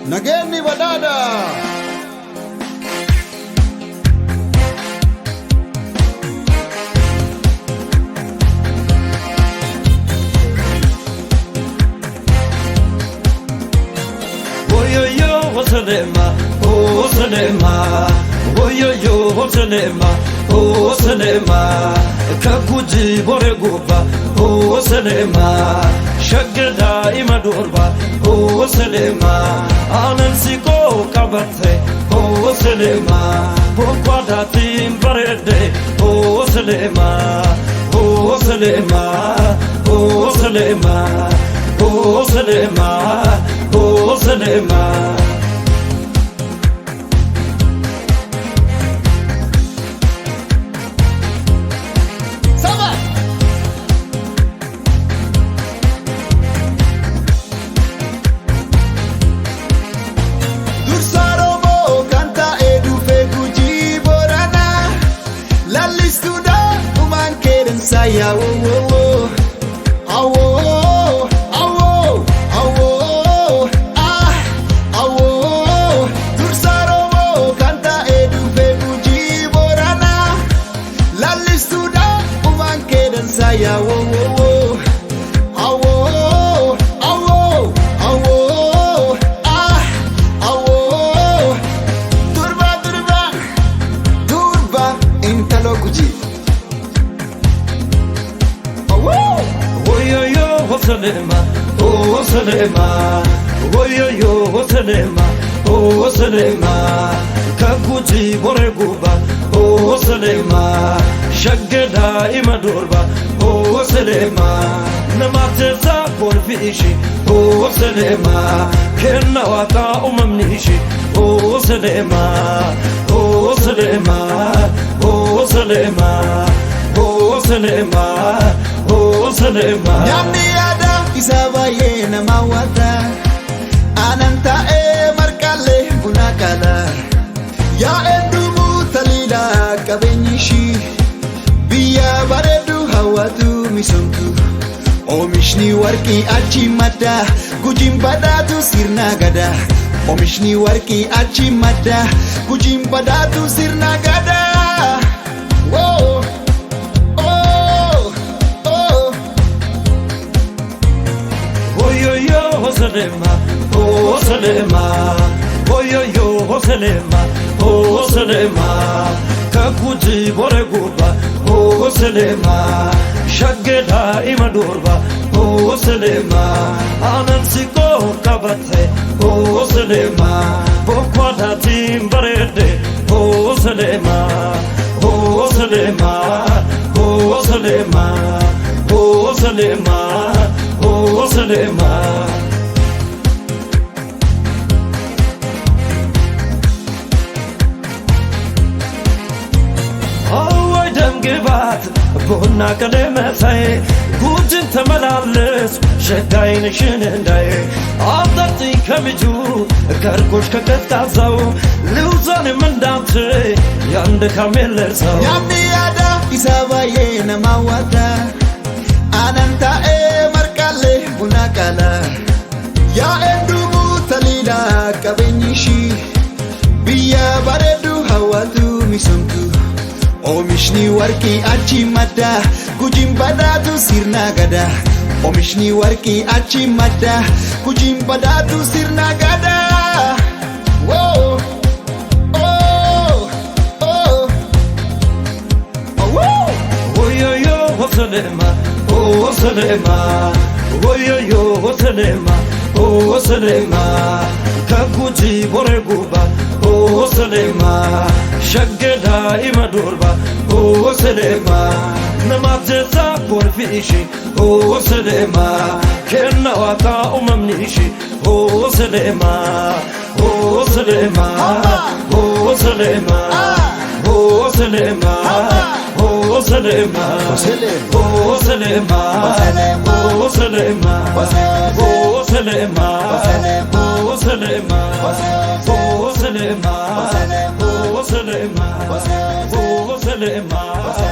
Nageni badada. Salema, oh Salema, oh yo, oh Salema, oh Salema, Kakuji Boreguba, oh Salema, Shagada Imadurba, oh Salema, Anansiko Kabate, oh Salema, Bokwada Tim Barede, oh Salema, oh Salema, oh Salema, oh Salema, oh Salema. Saya oh oh oh oh Dursaro kanta edu febuji borana lalistuda uman kedan saya oh Durba intaloguji Salema, oh Salema, oh yo, Salema, oh Salema, Kakuji Boreguba, oh Salema, Shagada Imadurba, oh Salema, Namateza Borfishi, oh Salema, Kenawaka Umamnishi, oh Salema, oh Salema, oh Salema, oh Salema, oh Salema. Isabaye na mawata ananta markale bunakala ya endumu talila kabenyishi biya baredu hawatu misontu omishni warki achi mata gujimbadatu sirna gada omishni warki achi mata gujimbadatu sirna gada whoa. Salema, oh Salema, oh yo, oh Salema, oh Salema, Kakuji Boreguba, oh Salema, Shageda Imadurba, oh Salema, Anansiko Kabate, oh Salema, Bokwada Tim Barede, oh Salema, oh Salema, oh Salema, oh Salema, oh Salema. ግባት ቡና ቀለመሳይ ጉድን ተመላለስ ሸጋይንሽን እንዳይ አጣጥ ከምጁ ከርኮሽ ከቀጣዛው ልውዛንም እንዳንተ ያንደ ካሜለርሰው ያሚያዳ ኢሳባዬ ነማዋዳ አናንታ መርቃሌ ቡና ቀላ ያ እንዱሙ ተሊላ ቀበኝሺ ብያ ባረዱ ሐዋቱ ሚሶንቱ Omishni warki achi mada gujimbadatu sirna gada Omishni warki achi mada gujimbadatu sirna gada Whoa oh yo Salema, oh Salema, oh yo Salema, oh Salema, Kakuji Boreguba, oh Salema, Shagada Imadurba, oh Salema, Namateza Borfishi, oh Salema, Kenawaka Umamnishi, oh Salema, oh Salema, oh Salema, oh Salema, oh Salema, oh Salema, oh Salema, oh Salema, oh Salema, oh Salema, oh Salema, oh Salema.